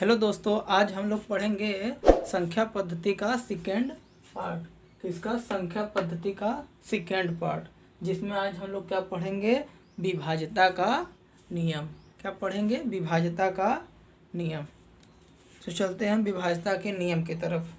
Hello दोस्तों, आज हम लोग पढ़ेंगे संख्या पद्धति का सेकेंड पार्ट। किसका? संख्या पद्धति का सेकेंड पार्ट, जिसमें आज हम लोग क्या पढ़ेंगे? विभाज्यता का नियम। क्या पढ़ेंगे? विभाज्यता का नियम। तो चलते हैं विभाज्यता के नियम की तरफ।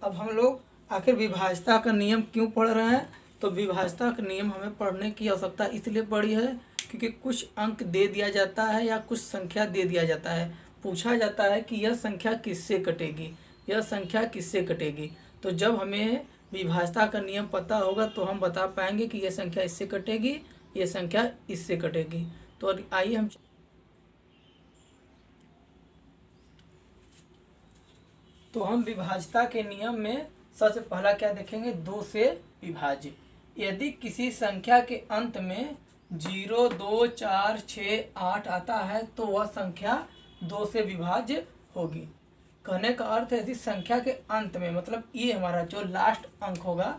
अब हम लोग आखिर विभाज्यता का नियम क्यों पढ़ रहे हैं? तो विभाज्यता का नियम हमें पढ़ने की आवश्यकता इसलिए पड़ी है क्योंकि कुछ अंक दे दिया जाता है या कुछ संख्या दे दिया जाता है। पूछा जाता है कि यह संख्या किससे कटेगी, यह संख्या किससे कटेगी। तो जब हमें विभाज्यता का नियम पता होगा तो हम बता पाएंगे कि यह संख्या इससे कटेगी, यह संख्या इससे कटेगी। तो आइए हम विभाज्यता के नियम में सबसे पहला क्या देखेंगे? 2 से विभाज्य। यदि किसी संख्या के अंत में 0, 2, 4, 6, 8 आता है तो वह संख्या 2 से विभाज्य होगी। कहने का अर्थ है यदि संख्या के अंत में, मतलब ये हमारा जो लास्ट अंक होगा,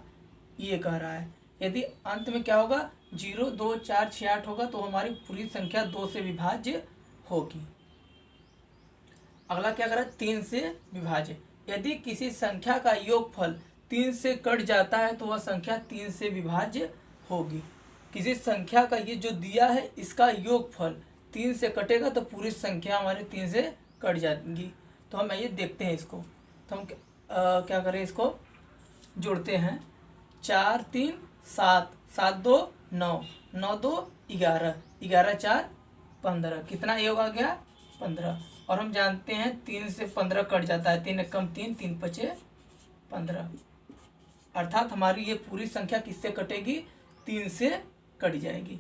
ये कह रहा है यदि अंत में क्या होगा? 0, 2, 4, 6, 8 होगा तो हमारी पूरी संख्या 2 से विभाज्य होगी। अगला क्या करा? 3 से विभाज्य। यदि किसी संख्या का योगफल 3 से कट जाता है तो वह संख्या 3 से विभाज्य होगी। किसी संख्या का ये जो दिया है इसका योगफल 3 से कटेगा तो पूरी संख्या हमारी 3 से कट जाएगी। तो हम ये देखते हैं इसको। तो हम क्या करें? इसको जोड़ते हैं। 4, 3, 7, 7, 2, 9, 9, 2, 11, 11, 4, 15। कितना योग आ गया? 15। और हम जानते हैं 3 से 15 कट जाता है। 3 एकम 3, 3 पचे 15। अर्थात हमारी ये पूरी संख्या किससे कटेगी? 3 से कट जाएगी।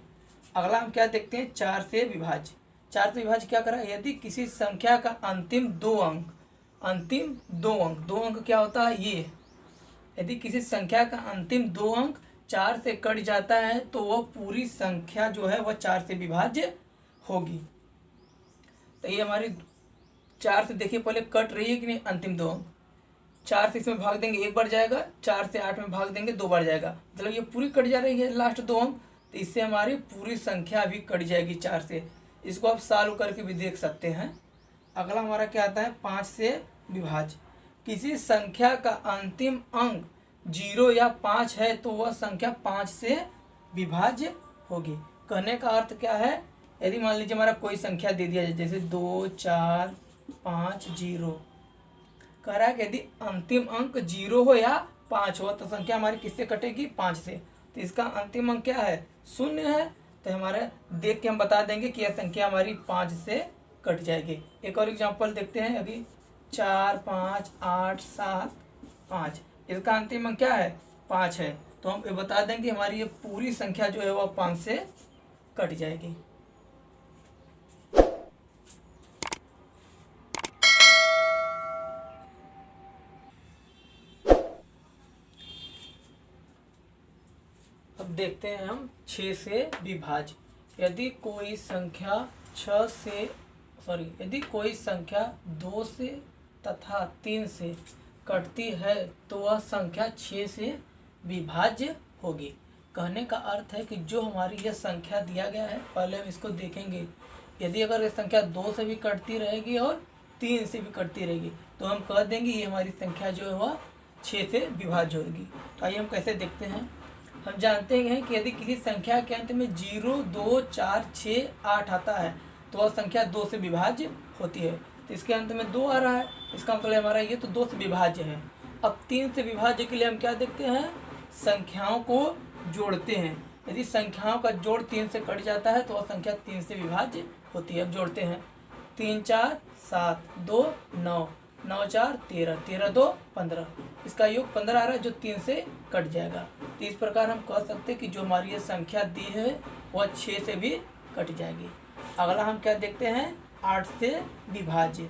अगला हम क्या देखते हैं? 4 से विभाज्य। 4 से विभाज्य क्या करा? यदि किसी संख्या का अंतिम दो अंक क्या होता है? ये यदि किसी संख्या का अंतिम 2 अंक 4 से कट जाता है तो वह पूरी संख्या जो है वह 4 से विभाज्य होगी। तो ये हमारी 4 से देखिए पहले कट रही है कि नहीं? अंतिम 2 अंक। 4 से इसमें भाग देंगे 1 बार जाएगा, 4 से 8 में भाग देंगे 2 बार जाएगा, मतलब ये पूरी कट जा रही है लास्ट 2 अंक। तो इससे हमारी पूरी संख्या भी कट जाएगी 4 से। इसको आप सॉल्व करके भी देख सकते हैं। अगला हमारा क्या आता है? 5 से विभाज्य। किसी संख्या का अंतिम अंक 0 या 5 है तो वह संख्या 5 से विभाज्य होगी। कहने का अर्थ क्या है? यदि मान लीजिए हमारा कोई संख्या दे दिया जाए, जैसे 2, 4, 5, 0, कह रहा है कि यदि अंतिम अंक 0 हो या 5 हो तो संख्या हमारी किससे कटेगी? 5 से। तो इसका अंतिम अंक क्या है? 0 है। तो हमारे देख के हम बता देंगे कि यह संख्या हमारी 5 से कट जाएगी। एक और एग्जांपल देखते हैं। अभी 4, 5, 8, 7, 5, इसका अंतिम अंक क्या है? 5 है। तो हम ये बता देंगे हमारी ये पूरी संख्या जो है वह 5 से कट जाएगी। अब देखते हैं हम 6 से विभाज्य। यदि कोई संख्या 2 से तथा 3 से कटती है तो वह संख्या 6 से विभाज्य होगी। कहने का अर्थ है कि जो हमारी यह संख्या दिया गया है, पहले हम इसको देखेंगे। यदि अगर यह संख्या 2 से भी कटती रहेगी और 3 से भी कटती रहेगी तो हम कह देंगे ये हमारी संख्या जो है वह 6 से विभाज्य होगी। तो आइए हम कैसे देखते हैं। हम जानते हैं कि यदि किसी संख्या के अंत में 0, 2, 4, 6, 8 आता है तो वह संख्या 2 से विभाज्य होती है। तो इसके अंत में 2 आ रहा है, इसका मतलब हमारा ये तो 2 से विभाज्य है। अब 3 से विभाज्य के लिए हम क्या देखते हैं? संख्याओं को जोड़ते हैं। यदि संख्याओं का जोड़ 3 से कट जाता है तो वह संख्या 3 से विभाज्य होती है। अब जोड़ते हैं। 3, 4, 7, 2, 9, 9, 4, 13, 13, 2, 15। इसका योग 15 आ रहा है जो 3 से कट जाएगा। तो इस प्रकार हम कह सकते हैं कि जो हमारी ये संख्या दी है वह 6 से भी कट जाएगी। अगला हम क्या देखते हैं? 8 से विभाज्य।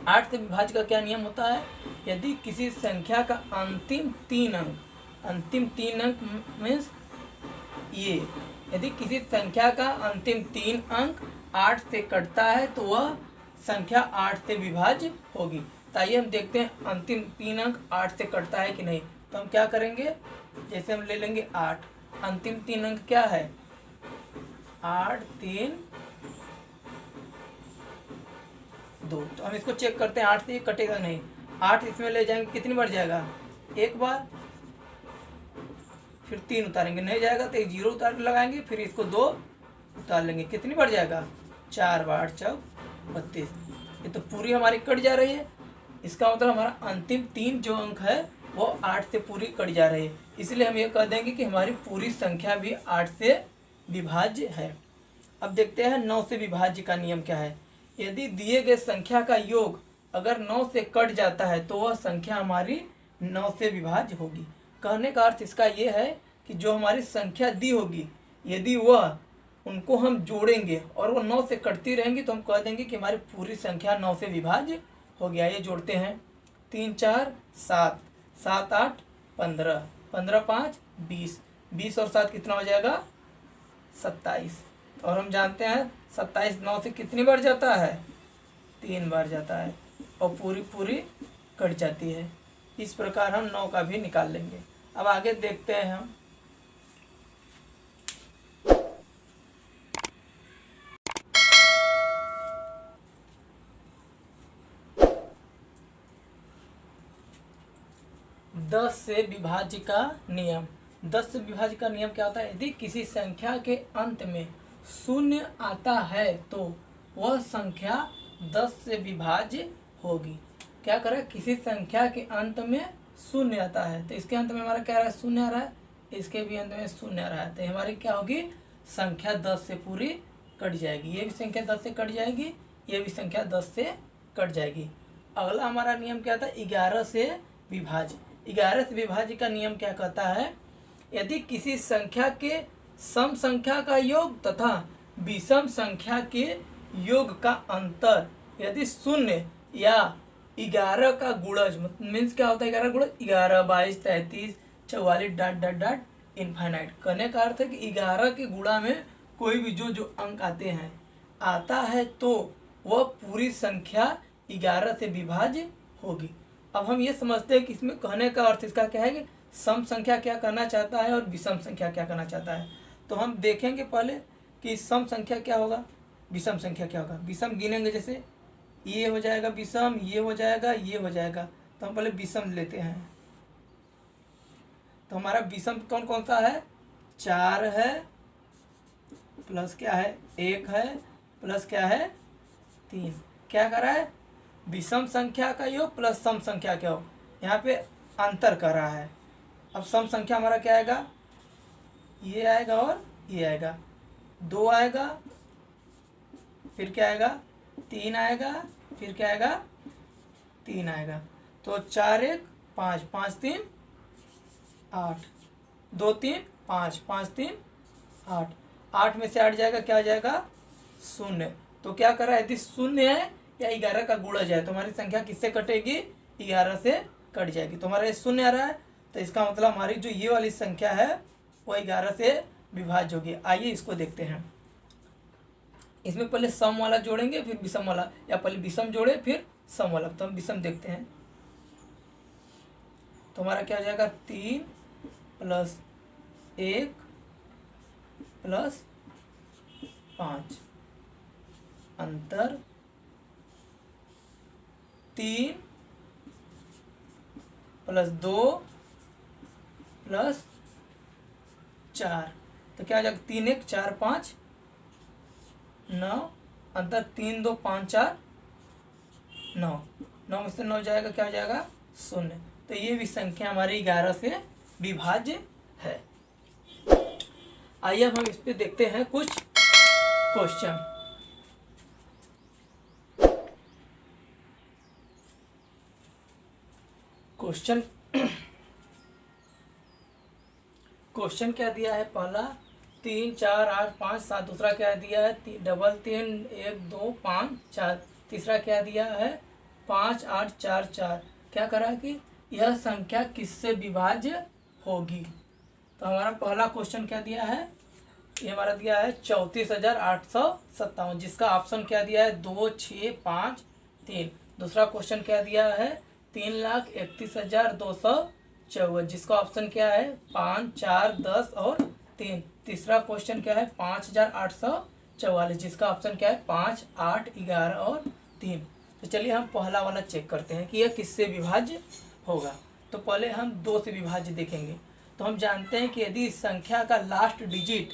8 से विभाज्य का क्या नियम होता है? यदि किसी संख्या का अंतिम 3 अंक मीन्स ये यदि किसी संख्या का अंतिम 3 अंक 8 से कटता है तो वह संख्या 8 से विभाज्य होगी। तो आइए हम देखते हैं अंतिम 3 अंक 8 से कटता है कि नहीं। तो हम क्या करेंगे, जैसे हम ले लेंगे 8, अंतिम 3 अंक क्या है 8 3 2। तो हम इसको चेक करते हैं 8 से कटेगा नहीं। 8 इसमें ले जाएंगे कितनी बार जाएगा, एक बार, फिर 3 उतारेंगे, नहीं जाएगा तो एक 0 उतार लगाएंगे, फिर इसको 2 उतार लेंगे, कितनी बार जाएगा 4 बार, 4 32। ये तो पूरी हमारी कट जा रही है। इसका मतलब हमारा अंतिम 3 जो अंक है वो 8 से पूरी कट जा रही है। इसलिए हम ये कह देंगे कि हमारी पूरी संख्या भी 8 से विभाज्य है। अब देखते हैं 9 से विभाज्य का नियम क्या है। यदि दिए गए संख्या का योग अगर 9 से कट जाता है तो वह संख्या हमारी 9 से विभाज्य होगी। कहने का अर्थ इसका ये है कि जो हमारी संख्या दी होगी यदि वह उनको हम जोड़ेंगे और वो 9 से कटती रहेंगी तो हम कह देंगे कि हमारी पूरी संख्या 9 से विभाज्य हो गया। ये जोड़ते हैं 3 4 7, 7 8 15, 15 5 20, 20 और 7 कितना हो जाएगा 27। और हम जानते हैं 27 9 से कितनी बार जाता है 3 बार जाता है और पूरी कट जाती है। इस प्रकार हम 9 का भी निकाल लेंगे। अब आगे देखते हैं हम 10 से विभाज्य का नियम। 10 से विभाज्य का नियम क्या होता है, यदि किसी संख्या के अंत में शून्य आता है तो वह संख्या 10 से विभाज्य होगी। क्या करें, किसी संख्या के अंत में शून्य आता है तो इसके अंत में हमारा क्या आ रहा है शून्य आ रहा है, इसके भी अंत में शून्य आ रहा है, तो हमारी क्या होगी संख्या 10 से पूरी कट जाएगी। ये भी संख्या 10 से कट जाएगी, ये भी संख्या 10 से कट जाएगी। अगला हमारा नियम क्या था 11 से विभाज्य। 11 से विभाज्य का नियम क्या कहता है, यदि किसी संख्या के सम संख्या का योग तथा विषम संख्या के योग का अंतर यदि शून्य या 11 का गुणज मीन्स क्या होता है 11 गुणज 11 22 33 44 डॉट डॉट डॉट इनफाइनाइट। कहने का अर्थ है कि 11 के गुणा में कोई भी जो अंक आते हैं आता है तो वह पूरी संख्या 11 से विभाज्य होगी। अब हम ये समझते हैं कि इसमें कहने का अर्थ इसका क्या है कि सम संख्या क्या करना चाहता है और विषम संख्या क्या करना चाहता है। तो हम देखेंगे पहले कि सम संख्या क्या होगा, विषम संख्या क्या होगा। विषम गिनेंगे, जैसे ये हो जाएगा विषम, ये हो जाएगा, ये हो जाएगा, तो हम पहले विषम लेते हैं। तो हमारा विषम कौन कौन सा है 4 है, प्लस क्या है 1 है, प्लस क्या है 3। क्या कर रहा है विषम संख्या का योग प्लस सम संख्या का योग, यहाँ पे अंतर कर रहा है। अब सम संख्या हमारा क्या आएगा, ये आएगा और ये आएगा, 2 आएगा, फिर क्या आएगा 3 आएगा, फिर क्या आएगा 3 आएगा। तो 4 1 5, 5 3 8, 2 3 5, 5 3 8, 8 में से 8 जाएगा, क्या आ जाएगा 0। तो क्या कर रहा है, यदि 0 है या 11 का गुणज है तो हमारी संख्या किससे कटेगी 11 से कट जाएगी। तो हमारा ये 0 आ रहा है, तो इसका मतलब हमारी जो ये वाली संख्या है वो 11 से विभाज्य होगी। आइए इसको देखते हैं। इसमें पहले सम वाला जोड़ेंगे फिर विषम वाला, या पहले विषम जोड़े फिर सम वाला। तो हम विषम देखते हैं, तो हमारा क्या हो जाएगा 3 प्लस 1 प्लस 5 अंतर 3 प्लस 2 प्लस 4, तो क्या हो जाएगा 3 1 4 5 9 अंतर 3 2 5 4 9, 9 में से 9 जाएगा, क्या हो जाएगा 0। तो ये भी संख्या हमारी 11 से विभाज्य है। आइए अब हम इस पे देखते हैं कुछ क्वेश्चन। क्वेश्चन क्या दिया है, पहला 3 4 8 5 7, दूसरा क्या दिया है 3 3 1 2 5 4, तीसरा क्या दिया है 5 8 4 4। क्या करा है कि यह संख्या किससे विभाज्य होगी। तो हमारा पहला क्वेश्चन क्या दिया है ये हमारा दिया है 34,857, जिसका ऑप्शन क्या दिया है 2, 6, 5, 3। दूसरा क्वेश्चन क्या दिया है 3,31,254, जिसका ऑप्शन क्या है 5, 4, 10 और 3। तीसरा क्वेश्चन क्या है 5,844, जिसका ऑप्शन क्या है 5, 8, 11 और 3। तो चलिए हम पहला वाला चेक करते हैं कि यह किससे विभाज्य होगा। तो पहले हम 2 से विभाज्य देखेंगे। तो हम जानते हैं कि यदि संख्या का लास्ट डिजिट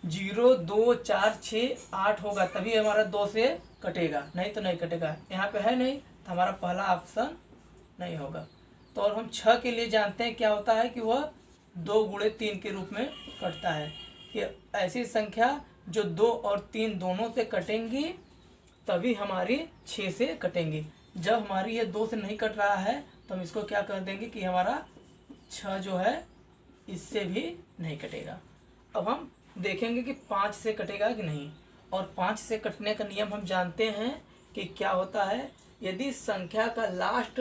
0, 2, 4, 6, 8 होगा तभी हमारा 2 से कटेगा, नहीं तो नहीं कटेगा। यहाँ पे है नहीं तो हमारा पहला ऑप्शन नहीं होगा। तो और हम 6 के लिए जानते हैं क्या होता है कि वह 2 गुणे 3 के रूप में कटता है, कि ऐसी संख्या जो 2 और 3 दोनों से कटेंगी तभी हमारी 6 से कटेंगी। जब हमारी ये 2 से नहीं कट रहा है तो हम इसको क्या कर देंगे कि हमारा 6 जो है इससे भी नहीं कटेगा। अब हम देखेंगे कि 5 से कटेगा कि नहीं। और 5 से कटने का नियम हम जानते हैं कि क्या होता है, यदि संख्या का लास्ट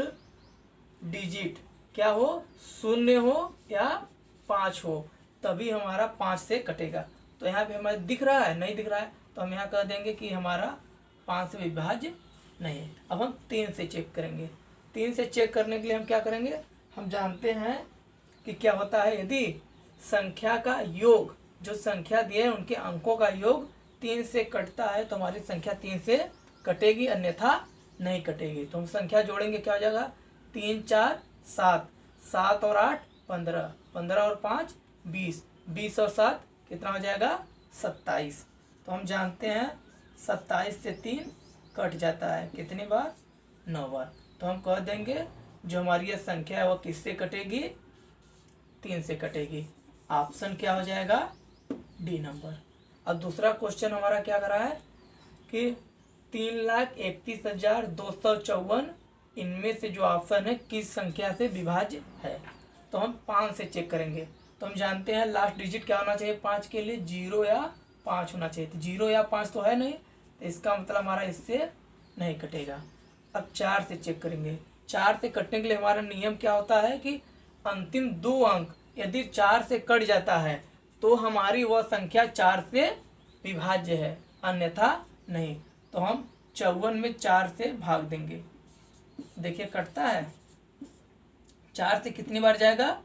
डिजिट क्या हो 0 हो या 5 हो तभी हमारा 5 से कटेगा। तो यहाँ पे हमारे दिख रहा है, नहीं दिख रहा है तो हम यहाँ कह देंगे कि हमारा 5 से विभाज्य नहीं है। अब हम 3 से चेक करेंगे। 3 से चेक करने के लिए हम क्या करेंगे, हम जानते हैं कि क्या होता है, यदि संख्या का योग जो संख्या दिए हैं उनके अंकों का योग 3 से कटता है तो हमारी संख्या 3 से कटेगी, अन्यथा नहीं कटेगी। तो हम संख्या जोड़ेंगे, क्या हो जाएगा 3, 4, 7, 7 और 8 15, 15 और 5 20, 20 और 7 कितना हो जाएगा 27। तो हम जानते हैं 27 से 3 कट जाता है, कितनी बार 9 बार। तो हम कह देंगे जो हमारी ये संख्या है वो किससे कटेगी 3 से कटेगी। ऑप्शन क्या हो जाएगा डी नंबर। अब दूसरा क्वेश्चन हमारा क्या कर रहा है कि 3,31,254 इनमें से जो ऑप्शन है किस संख्या से विभाज्य है। तो हम 5 से चेक करेंगे। तो हम जानते हैं लास्ट डिजिट क्या होना चाहिए 5 के लिए 0 या 5 होना चाहिए। तो 0 या 5 तो है नहीं, तो इसका मतलब हमारा इससे नहीं कटेगा। अब 4 से चेक करेंगे। 4 से कटने के लिए हमारा नियम क्या होता है कि अंतिम 2 अंक यदि 4 से कट जाता है तो हमारी वह संख्या 4 से विभाज्य है, अन्यथा नहीं। तो हम 54 में 4 से भाग देंगे, देखिए कटता है। 4 से कितनी बार जाएगा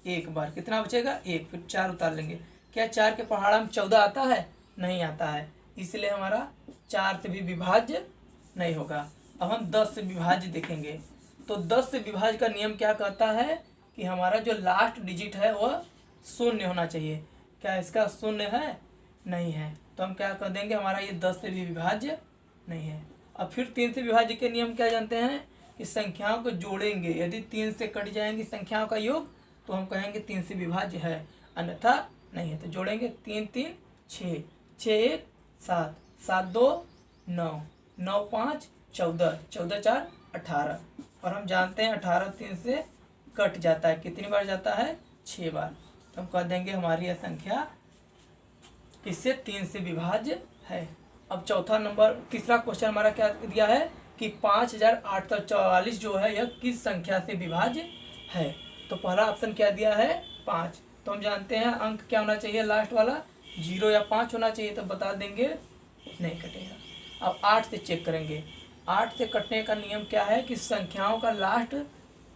1 बार, कितना बचेगा 1, फिर 4 उतार लेंगे। क्या 4 के पहाड़ा में 14 आता है, नहीं आता है, इसलिए हमारा 4 से भी विभाज्य नहीं होगा। अब हम 10 से विभाज्य देखेंगे। तो 10 से विभाज्य का नियम क्या कहता है कि हमारा जो लास्ट डिजिट है वह 0 होना चाहिए। क्या इसका 0 है, नहीं है, तो हम क्या कर देंगे हमारा ये 10 से भी विभाज्य नहीं है। अब फिर 3 से विभाज्य के नियम क्या जानते हैं कि संख्याओं को जोड़ेंगे, यदि 3 से कट जाएंगी संख्याओं का योग तो हम कहेंगे 3 से विभाज्य है, अन्यथा नहीं है। तो जोड़ेंगे 3, 3, 6, 6, 1, 7, 7, 2, 9, 9, 5, 14, 14, 4, 18। और हम जानते हैं 18 3 से कट जाता है, कितनी बार जाता है 6 बार। तो हम कह देंगे हमारी यह संख्या किससे 3 से विभाज्य है। अब तीसरा क्वेश्चन हमारा क्या दिया है कि 5,844 जो है यह किस संख्या से विभाज्य है। तो पहला ऑप्शन क्या दिया है 5। तो हम जानते हैं अंक क्या होना चाहिए लास्ट वाला 0 या 5 होना चाहिए, तो बता देंगे नहीं कटेगा। अब 8 से चेक करेंगे। 8 से कटने का नियम क्या है कि संख्याओं का लास्ट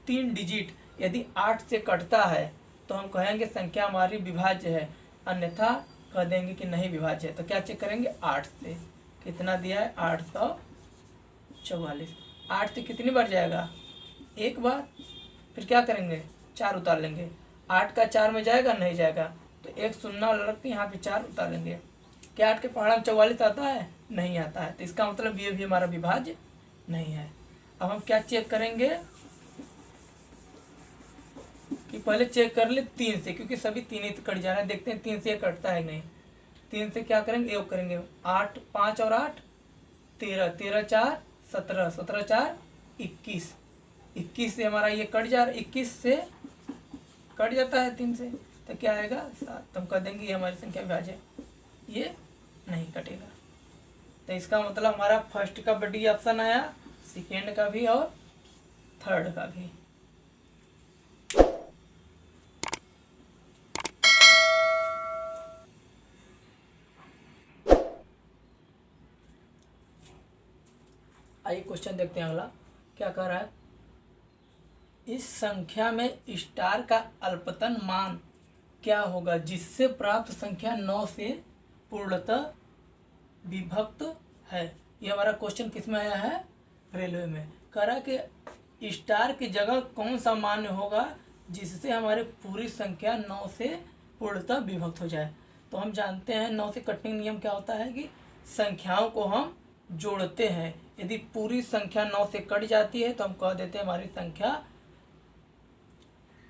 3 डिजिट यदि 8 से कटता है तो हम कहेंगे संख्या हमारी विभाज्य है, अन्यथा कह देंगे कि नहीं विभाज्य है। तो क्या चेक करेंगे 8 से, कितना दिया है 844। 8 से कितनी बार जाएगा 1 बार, फिर क्या करेंगे 4 उतार लेंगे। 8 का 4 में जाएगा, नहीं जाएगा, तो 1 शून्य रख के यहाँ पे 4 उतार लेंगे। क्या 8 के पहाड़ा में 44 आता है, नहीं आता है, तो इसका मतलब ये भी हमारा विभाज्य नहीं है। अब हम क्या चेक करेंगे कि पहले चेक कर ले 3 से, क्योंकि सभी 3 ही कट जा रहे हैं, देखते हैं 3 से कटता है नहीं। 3 से क्या करेंगे योग करेंगे 8, 5 और 8 13, 13, 4 17, 17, 4 21। 21 से हमारा ये कट जा रहा है, 21 से कट जाता है 3 से, तो क्या आएगा 7। तो हम कह देंगे ये हमारी संख्या विभाज्य, ये नहीं कटेगा। तो इसका मतलब हमारा फर्स्ट का बड़ी ऑप्शन आया, सेकेंड का भी और थर्ड का भी। आइए क्वेश्चन देखते हैं अगला क्या कह रहा है। इस संख्या में स्टार का अल्पतन मान क्या होगा जिससे प्राप्त संख्या 9 से पूर्णतः विभक्त है। ये हमारा क्वेश्चन किस में आया है, रेलवे में। कह रहा है कि स्टार की जगह कौन सा मान होगा जिससे हमारे पूरी संख्या 9 से पूर्णतः विभक्त हो जाए। तो हम जानते हैं 9 से कटने नियम क्या होता है कि संख्याओं को हम जोड़ते हैं। यदि पूरी संख्या 9 से कट जाती है तो हम कह देते हैं हमारी संख्या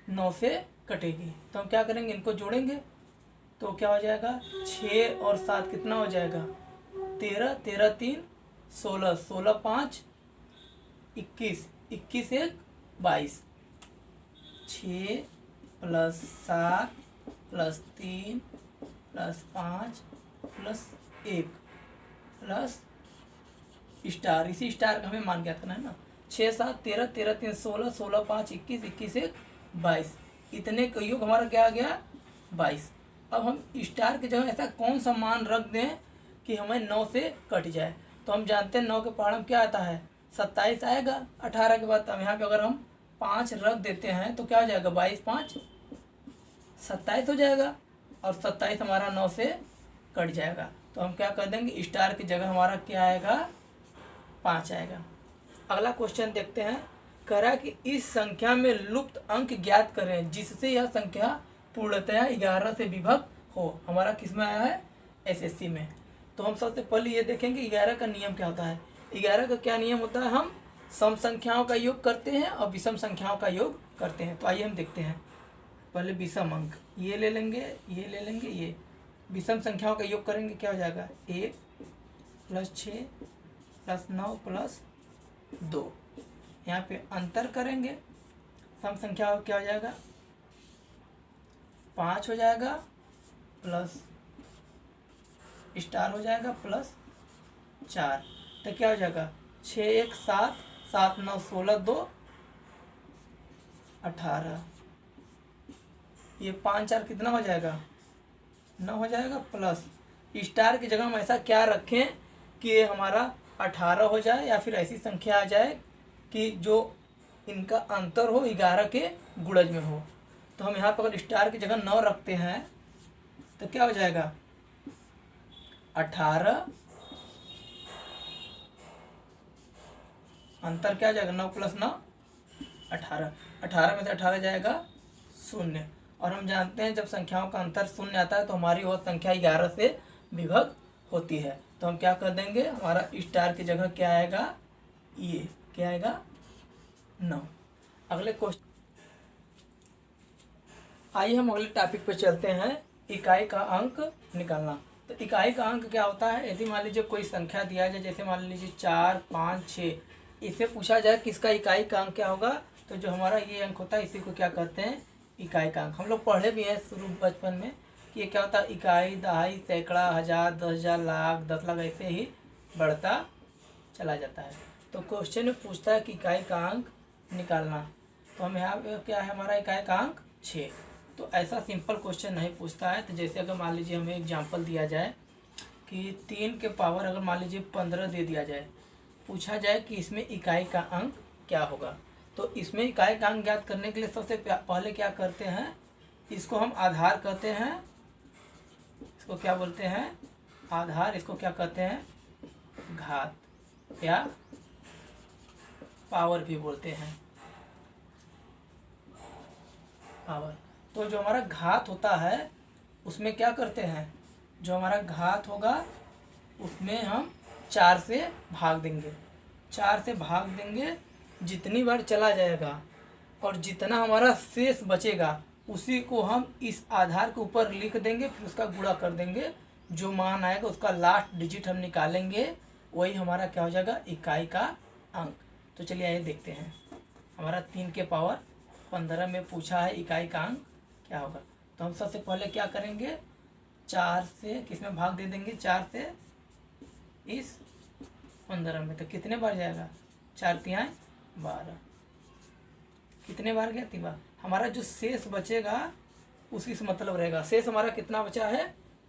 9 से कटेगी। तो हम क्या करेंगे, इनको जोड़ेंगे तो क्या हो जाएगा 6 और 7 कितना हो जाएगा 13, 13 3 16, 16 5 21, 21 1 22, 6 + 7 + 3 + 5 + 1 प्लस स्टार, इसी स्टार का हमें मान क्या करना है ना। 6 7 13, 13 3 16, 16 5 21, 21 1 22, इतने का योग हमारा क्या आ गया 22। अब हम स्टार की जगह ऐसा कौन सा मान रख दें कि हमें 9 से कट जाए। तो हम जानते हैं 9 के पहाड़ में क्या आता है 27 आएगा 18 के बाद। अब यहाँ पे अगर हम 5 रख देते हैं तो क्या हो जाएगा 22 5 27 हो जाएगा और 27 हमारा 9 से कट जाएगा। तो हम क्या कर देंगे स्टार की जगह हमारा क्या आएगा 5 आएगा। अगला क्वेश्चन देखते हैं। कह रहा है कि इस संख्या में लुप्त अंक ज्ञात करें जिससे यह संख्या पूर्णतया 11 से विभक्त हो। हमारा किस में आया है एसएससी में। तो हम सबसे पहले ये देखेंगे 11 का नियम क्या होता है। 11 का क्या नियम होता है, हम सम संख्याओं का योग करते हैं और विषम संख्याओं का योग करते हैं। तो आइए हम देखते हैं। पहले विषम अंक ये ले लेंगे, ये ले लेंगे, ये विषम संख्याओं का योग करेंगे क्या हो जाएगा 1 + 6 + 9 + 2। यहाँ पे अंतर करेंगे सम संख्याओं क्या हो जाएगा 5 हो जाएगा प्लस स्टार हो जाएगा प्लस 4। तो क्या हो जाएगा 6 1 7, 7 9 16, 2 18। ये 5 4 कितना हो जाएगा 9 हो जाएगा प्लस स्टार की जगह हम ऐसा क्या रखें कि हमारा 18 हो जाए या फिर ऐसी संख्या आ जाए कि जो इनका अंतर हो 11 के गुणज में हो। तो हम यहाँ पर अगर स्टार की जगह 9 रखते हैं तो क्या हो जाएगा 18, अंतर क्या हो जाएगा 9 + 9 18, 18 में से 18 जाएगा 0। और हम जानते हैं जब संख्याओं का अंतर 0 आता है तो हमारी वह संख्या 11 से विभक्त होती है। तो हम क्या कर देंगे हमारा स्टार की जगह क्या आएगा ये क्या आएगा 9। अगले क्वेश्चन आइए हम अगले टॉपिक पे चलते हैं, इकाई का अंक निकालना। तो इकाई का अंक क्या होता है, यदि मान लीजिए कोई संख्या दिया जाए जैसे मान लीजिए 4 5 6, इससे पूछा जाए किसका इकाई का अंक क्या होगा तो जो हमारा ये अंक होता है इसी को क्या कहते हैं इकाई का अंक। हम लोग पढ़े भी हैं शुरू बचपन में कि ये क्या होता है इकाई, दहाई, सैकड़ा, हज़ार, 10,000, लाख, 10 लाख ऐसे ही बढ़ता चला जाता है। तो क्वेश्चन में पूछता है कि इकाई का अंक निकालना। तो हम यहाँ पे क्या है हमारा इकाई का अंक 6। तो ऐसा सिंपल क्वेश्चन नहीं पूछता है। तो जैसे अगर मान लीजिए हमें एग्जांपल दिया जाए कि 3 के पावर अगर मान लीजिए 15 दे दिया जाए, पूछा जाए कि इसमें इकाई का अंक क्या होगा। तो इसमें इकाई का अंक ज्ञात करने के लिए सबसे पहले क्या करते हैं, इसको हम आधार कहते हैं, इसको क्या बोलते हैं आधार, इसको क्या कहते हैं घात या पावर भी बोलते हैं पावर। तो जो हमारा घात होता है उसमें क्या करते हैं, जो हमारा घात होगा उसमें हम 4 से भाग देंगे, 4 से भाग देंगे, जितनी बार चला जाएगा और जितना हमारा शेष बचेगा उसी को हम इस आधार के ऊपर लिख देंगे, फिर उसका गुणा कर देंगे, जो मान आएगा उसका लास्ट डिजिट हम निकालेंगे, वही हमारा क्या हो जाएगा इकाई का अंक। तो चलिए आइए देखते हैं। हमारा 3 के पावर 15 में पूछा है इकाई का अंक क्या होगा। तो हम सबसे पहले क्या करेंगे 4 से किस में भाग दे देंगे, 4 से इस 15 में। तो कितने बार जाएगा 4 तिहाई 12, कितने बार गया 3 बार। हमारा जो शेष बचेगा उसी से मतलब रहेगा, शेष हमारा कितना बचा है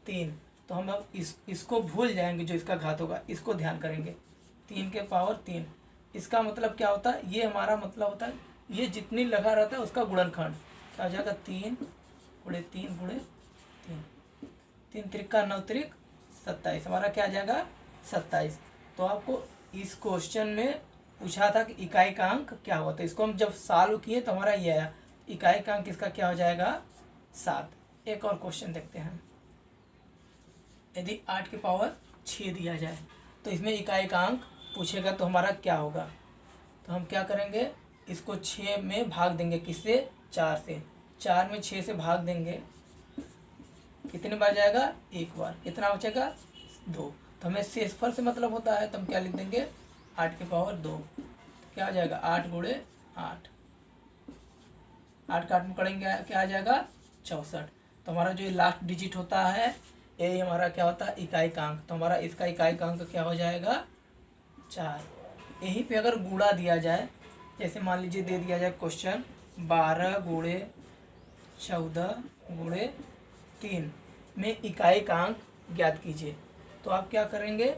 3। तो हम अब इसको भूल जाएंगे, जो इसका घात होगा इसको ध्यान करेंगे। 3 के पावर 3 इसका मतलब क्या होता है, ये हमारा मतलब होता है ये जितनी लगा रहता है उसका गुणनखंड क्या हो जाएगा, 3 गुणे 3 गुणे 3, 3 त्रिका 9 त्रिक 27, हमारा क्या आ जाएगा 27। तो आपको इस क्वेश्चन में पूछा था कि इकाई का अंक क्या हुआ, तो इसको हम जब सॉल्व किए तो हमारा ये आया, इकाई का अंक इसका क्या हो जाएगा 7। एक और क्वेश्चन देखते हैं। यदि 8 की पावर 6 दिया जाए तो इसमें इकाई का अंक पूछेगा तो हमारा क्या होगा। तो हम क्या करेंगे, इसको 6 में भाग देंगे, किससे 4 से, 4 में 6 से भाग देंगे, कितनी बार जाएगा, एक बार, कितना बचेगा 2। तो हमें शेषफल से मतलब होता है, तो हम क्या लिख देंगे 8 की पावर 2, क्या हो जाएगा 8 गुणे 8, 8 का 8 में करेंगे क्या आ जाएगा 64। तो हमारा जो लास्ट डिजिट होता है ये हमारा क्या होता है इकाई का अंक, तो हमारा इसका इकाई का अंक क्या हो जाएगा 4। यहीं पे अगर गुणा दिया जाए, जैसे मान लीजिए दे दिया जाए क्वेश्चन 12 गुणे 14 गुणे 3 में इकाई का अंक ज्ञात कीजिए, तो आप क्या करेंगे,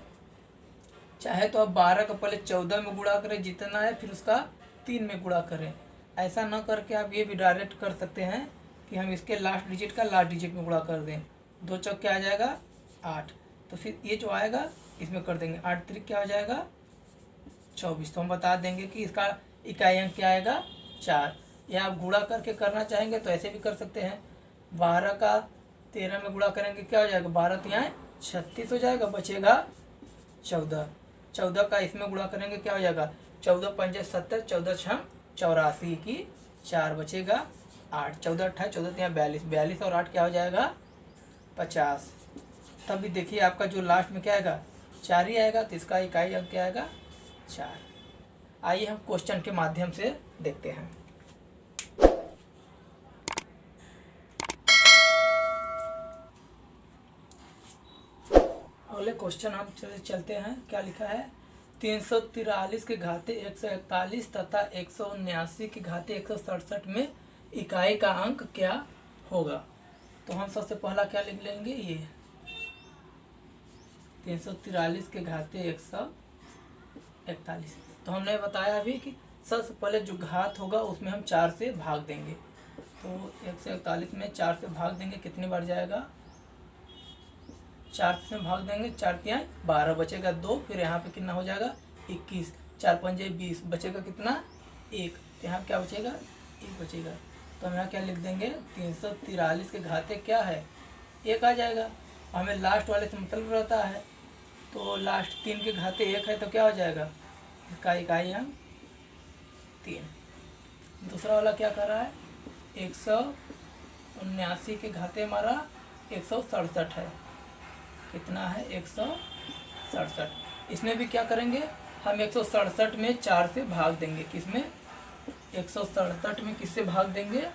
चाहे तो आप 12 का पहले 14 में गुणा करें जितना है, फिर उसका 3 में गुणा करें। ऐसा न करके आप ये भी डायरेक्ट कर सकते हैं कि हम इसके लास्ट डिजिट का लास्ट डिजिट में गुणा कर दें, 2 चौक क्या आ जाएगा 8, तो फिर ये जो आएगा इसमें कर देंगे, 8 त्रिक क्या हो जाएगा 24। तो हम बता देंगे कि इसका इकाई अंक क्या आएगा 4। या आप गुणा करके करना चाहेंगे तो ऐसे भी कर सकते हैं, 12 का 13 में गुणा करेंगे क्या हो जाएगा, 12 तो यहाँ 36 हो जाएगा, बचेगा 14, 14 का इसमें गुणा करेंगे क्या हो जाएगा, 14 पंजे 70, 14 छः 84 की 4 बचेगा 8, 14 28 14 तो यहाँ 42, 42 और 8 क्या हो जाएगा 50। तब भी देखिए आपका जो लास्ट में क्या आएगा 4 ही आएगा, तो इसका इकाई अंक क्या आएगा 4। आइए हम क्वेश्चन के माध्यम से देखते हैं। अगले क्वेश्चन हम चलते हैं, क्या लिखा है, 343 के घाते 141 तथा 179 के घाते 167 में इकाई का अंक क्या होगा। तो हम सबसे पहला क्या लिख लेंगे, ये 343 के घाते 141। तो हमने बताया अभी कि सबसे पहले जो घात होगा उसमें हम 4 से भाग देंगे, तो 141 में 4 से भाग देंगे, कितनी बार जाएगा 4 से भाग देंगे, 4 तिहाई 12 बचेगा 2, फिर यहाँ पे कितना हो जाएगा 21, 4 पंजे 20 बचेगा कितना 1, तो यहाँ क्या बचेगा 1 बचेगा। तो हम यहाँ क्या लिख देंगे, 343 के घाते क्या है 1 आ जाएगा, हमें लास्ट वाले से मतलब रहता है, तो लास्ट 3 के घाते 1 है तो क्या हो जाएगा, इसका इकाई अंक 3। दूसरा वाला क्या कर रहा है, 179 के घाते हमारा 167 है, कितना है 167। इसमें भी क्या करेंगे, हम 167 में 4 से भाग देंगे, किसमें 167 में किससे भाग देंगे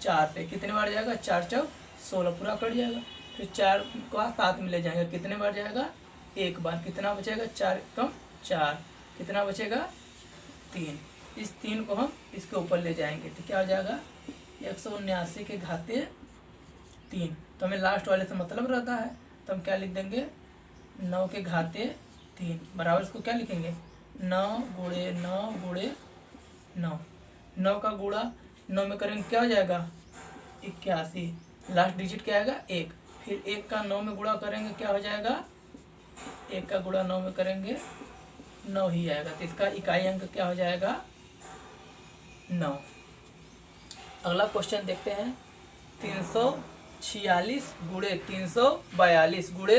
4 से, कितने बार जाएगा 4 चौक 16 पूरा कट जाएगा, फिर 4 का 7 में ले जाएंगे, कितने बार जाएगा 1 बार, कितना बचेगा 4 कम 4, कितना बचेगा 3, इस 3 को हम इसके ऊपर ले जाएंगे तो क्या हो जाएगा 179 के घाते 3। तो हमें लास्ट वाले से मतलब रहता है, तो हम क्या लिख देंगे 9 के घाते 3 बराबर, इसको क्या लिखेंगे 9 गुणे 9 गुणे 9, 9 का गुणा 9 में करेंगे क्या हो जाएगा 81, लास्ट डिजिट क्या आएगा 1, फिर 1 का 9 में गुणा करेंगे क्या हो जाएगा, 1 का गुणा 9 में करेंगे 9 ही आएगा, तो इसका इकाई अंक क्या हो जाएगा 9। अगला क्वेश्चन देखते हैं, 346 गुणे 342 गुणे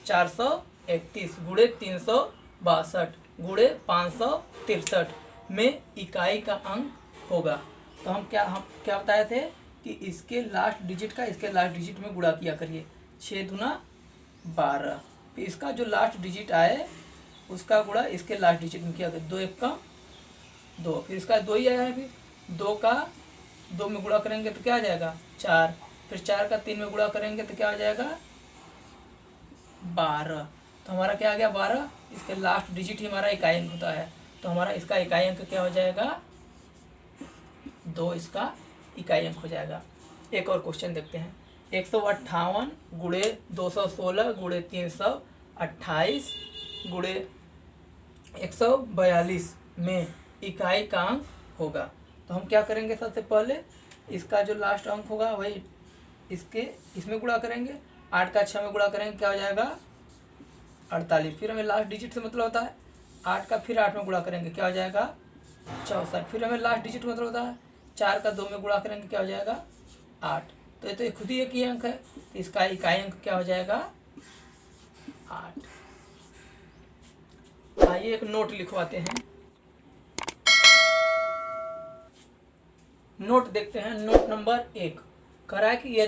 431 गुणे 362 गुणे 563 में इकाई का अंक होगा। तो हम क्या बताए थे कि इसके लास्ट डिजिट का इसके लास्ट डिजिट में गुणा किया करिए, 6 दूना 12, फिर इसका जो लास्ट डिजिट आए उसका गुणा इसके लास्ट डिजिट में किया करिए, 2 1 का 2, फिर इसका 2 ही आया है, फिर 2 का 2 में गुणा करेंगे तो क्या आ जाएगा 4, फिर 4 का 3 में गुणा करेंगे तो क्या आ जाएगा 12, तो हमारा क्या आ गया 12, इसके लास्ट डिजिट ही हमारा इकाई अंक होता है, तो हमारा इसका इकाई अंक क्या हो जाएगा 2, इसका इकाई अंक हो जाएगा। एक और क्वेश्चन देखते हैं, 158 गुणे 216 गुणे 328 गुणे 142 में इकाई का अंक होगा। तो हम क्या करेंगे, सबसे पहले इसका जो लास्ट अंक होगा वही इसमें गुणा करेंगे। 8 का 6 में गुणा करेंगे, क्या हो जाएगा 48। फिर हमें लास्ट डिजिट से मतलब होता है 8 का फिर 8 में गुणा करेंगे, क्या हो जाएगा 64। फिर हमें लास्ट डिजिट मतलब होता है 4 का 2 में गुणा करेंगे, क्या हो जाएगा 8। तो ये खुद ही एक ही अंक है, तो इसका इकाई अंक क्या हो जाएगा 8। आइए एक नोट लिखवाते हैं। नोट देखते हैं। नोट नंबर 1 कह रहा है कि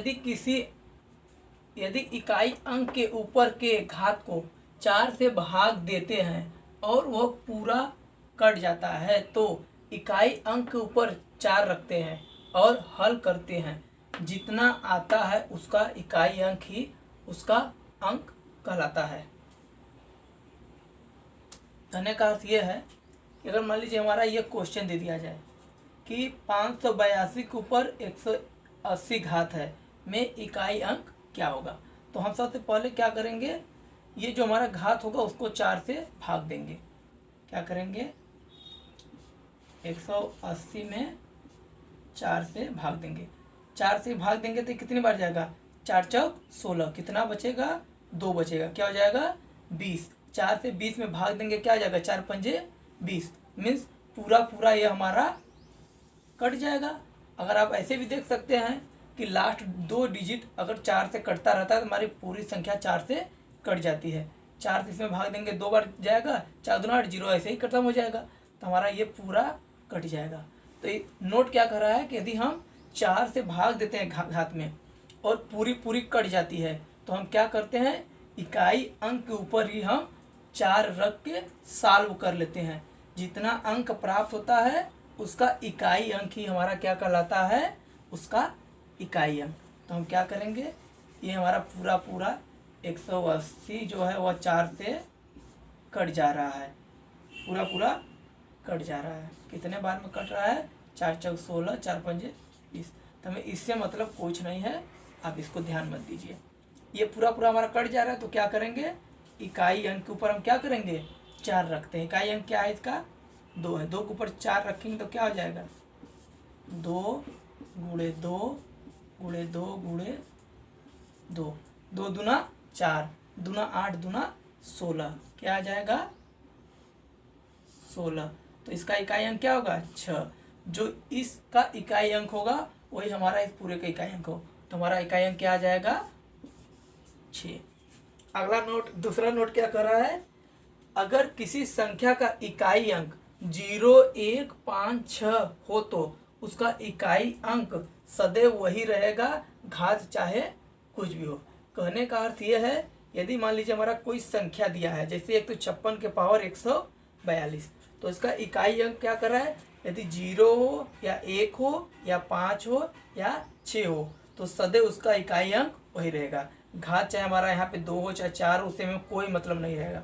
यदि इकाई अंक के ऊपर के घात को 4 से भाग देते हैं और वह पूरा कट जाता है तो इकाई अंक के ऊपर 4 रखते हैं और हल करते हैं, जितना आता है उसका इकाई अंक ही उसका अंक कहलाता है। कहने का अर्थ यह है कि अगर मान लीजिए हमारा ये क्वेश्चन दे दिया जाए कि 582 के ऊपर 180 घात है में इकाई अंक क्या होगा, तो हम सबसे पहले क्या करेंगे, ये जो हमारा घात होगा उसको 4 से भाग देंगे। क्या करेंगे 180 में 4 से भाग देंगे। 4 से भाग देंगे तो कितनी बार जाएगा, 4 चौक 16, कितना बचेगा 2 बचेगा, क्या हो जाएगा 20। 4 से 20 में भाग देंगे, क्या आ जाएगा 4 पंजे 20, मीन्स पूरा ये हमारा कट जाएगा। अगर आप ऐसे भी देख सकते हैं कि लास्ट 2 डिजिट अगर 4 से कटता रहता है तो हमारी पूरी संख्या 4 से कट जाती है। 4 से इसमें भाग देंगे 2 बार जाएगा, 4 दूना 8, 0 ऐसे ही खत्म हो जाएगा, तो हमारा ये पूरा कट जाएगा। तो ये नोट क्या कर रहा है कि यदि हम 4 से भाग देते हैं घात में और पूरी कट जाती है तो हम क्या करते हैं, इकाई अंक के ऊपर ही हम 4 रख के सॉल्व कर लेते हैं। जितना अंक प्राप्त होता है उसका इकाई अंक ही हमारा क्या कहलाता है, उसका इकाई अंक। तो हम क्या करेंगे, ये हमारा पूरा 180 जो है वह 4 से कट जा रहा है, पूरा कट जा रहा है। कितने बार में कट रहा है, 4 चौक 16, 4 पंजे 20। तो हमें इससे मतलब कुछ नहीं है, आप इसको ध्यान मत दीजिए। ये पूरा हमारा कट जा रहा है तो क्या करेंगे, इकाई अंक के ऊपर हम क्या करेंगे 4 रखते हैं। इकाई अंक क्या है इसका 2 है, 2 के ऊपर 4 रखेंगे तो क्या हो जाएगा 2 गुणे 2 गुणे 2 गुणे 2, 2 दूना 4, दूना 8, दूना 16, क्या आ जाएगा 16। तो इसका इकाई अंक क्या होगा 6। जो इसका इकाई अंक होगा वही हमारा इस पूरे का इकाई अंक हो, तो हमारा इकाई अंक क्या आ जाएगा 6। अगला नोट, दूसरा नोट क्या कर रहा है, अगर किसी संख्या का इकाई अंक 0, 1, 5, 6 हो तो उसका इकाई अंक सदैव वही रहेगा, घात चाहे कुछ भी हो। कहने का अर्थ यह है, यदि मान लीजिए हमारा कोई संख्या दिया है, जैसे 156 के पावर 142, तो इसका इकाई अंक क्या कर रहा है, यदि 0 हो या 1 हो या 5 हो या 6 हो तो सदैव उसका इकाई अंक वही रहेगा। घात चाहे हमारा यहाँ पे 2 हो चाहे 4 हो, उससे में कोई मतलब नहीं रहेगा।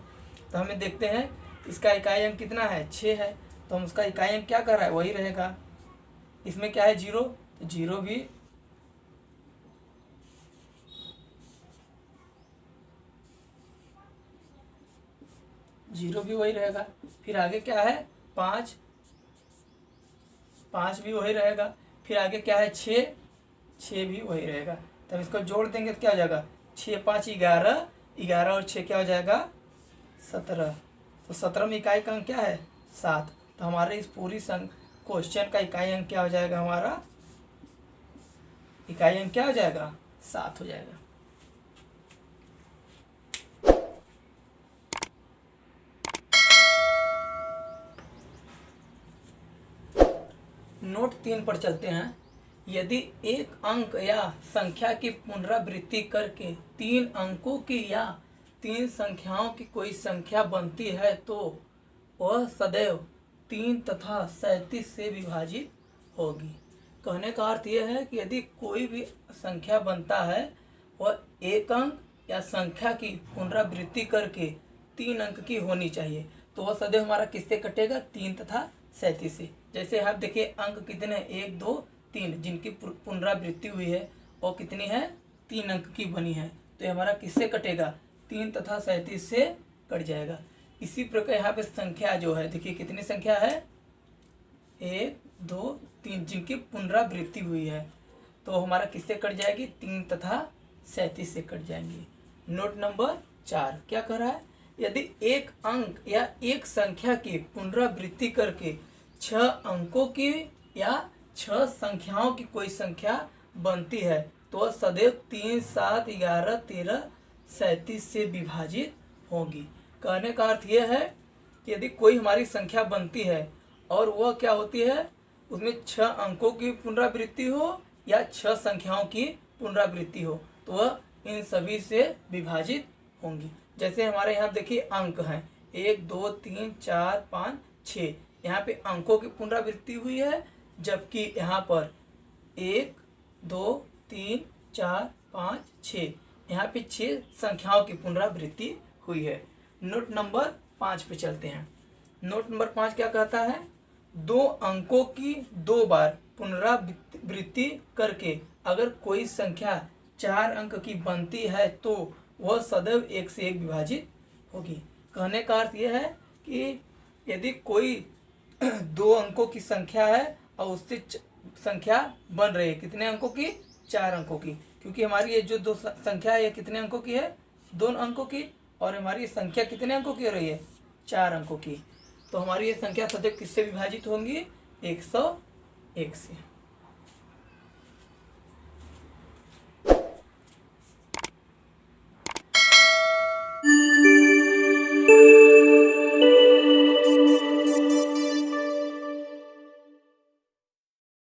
तो हमें देखते हैं इसका इकाई अंक कितना है 6 है, तो हम उसका इकाई अंक क्या कर रहा है वही रहेगा। इसमें क्या है 0, तो 0 भी वही रहेगा। फिर आगे क्या है 5 भी वही रहेगा। फिर आगे क्या है 6 भी वही रहेगा। तब इसको जोड़ देंगे तो क्या हो जाएगा 6, 5, 11, 11 और 6 क्या हो जाएगा 17। तो 17 में इकाई का अंक क्या है 7। तो हमारे इस पूरी क्वेश्चन का इकाई अंक क्या हो जाएगा, हमारा इकाई अंक क्या हो जाएगा 7 हो जाएगा। नोट 3 पर चलते हैं। यदि एक अंक या संख्या की पुनरावृत्ति करके 3 अंकों की या 3 संख्याओं की कोई संख्या बनती है तो वह सदैव 3 तथा 37 से विभाजित होगी। कहने का अर्थ यह है कि यदि कोई भी संख्या बनता है वह एक अंक या संख्या की पुनरावृत्ति करके 3 अंक की होनी चाहिए, तो वह सदैव हमारा किससे कटेगा 3 तथा 37 से। जैसे आप देखिए अंक कितने 1, 2, 3 जिनकी पुनरावृत्ति हुई है और कितनी है 3 अंक की बनी है, तो ये हमारा किससे कटेगा 3 तथा 37 से कट जाएगा। इसी प्रकार यहाँ पे संख्या जो है, देखिए कितनी संख्या है, 1 2 3, जिनकी पुनरावृत्ति हुई है, तो हमारा किससे कट जाएगी, 3 तथा 37 से कट जाएंगी। नोट नंबर 4 क्या कह रहा है, यदि एक अंक या एक संख्या की पुनरावृत्ति करके 6 अंकों की या 6 संख्याओं की कोई संख्या बनती है तो वह सदैव 3 7 11 13 37 से विभाजित होगी। कहने का अर्थ यह है कि यदि कोई हमारी संख्या बनती है और वह क्या होती है, उसमें 6 अंकों की पुनरावृत्ति हो या 6 संख्याओं की पुनरावृत्ति हो, तो वह इन सभी से विभाजित होंगी। जैसे हमारे यहाँ देखिए अंक हैं 1 2 3 4 5 6, यहाँ पे अंकों की पुनरावृत्ति हुई है, जबकि यहाँ पर 1 2 3 4 5 6, यहाँ पे 6 संख्याओं की पुनरावृत्ति हुई है। नोट नंबर 5 पे चलते हैं। नोट नंबर 5 क्या कहता है, 2 अंकों की 2 बार पुनरावृत्ति करके अगर कोई संख्या 4 अंक की बनती है तो वह सदैव 1 से 1 विभाजित होगी। कहने का अर्थ यह है कि यदि कोई 2 अंकों की संख्या है और उससे संख्या बन रही है, कितने अंकों की, 4 अंकों की, क्योंकि हमारी ये जो 2 संख्या है ये कितने अंकों की है, 2 अंकों की, और हमारी संख्या कितने अंकों की हो रही है, 4 अंकों की, तो हमारी ये संख्या सदैव किससे विभाजित होंगी, 101 से।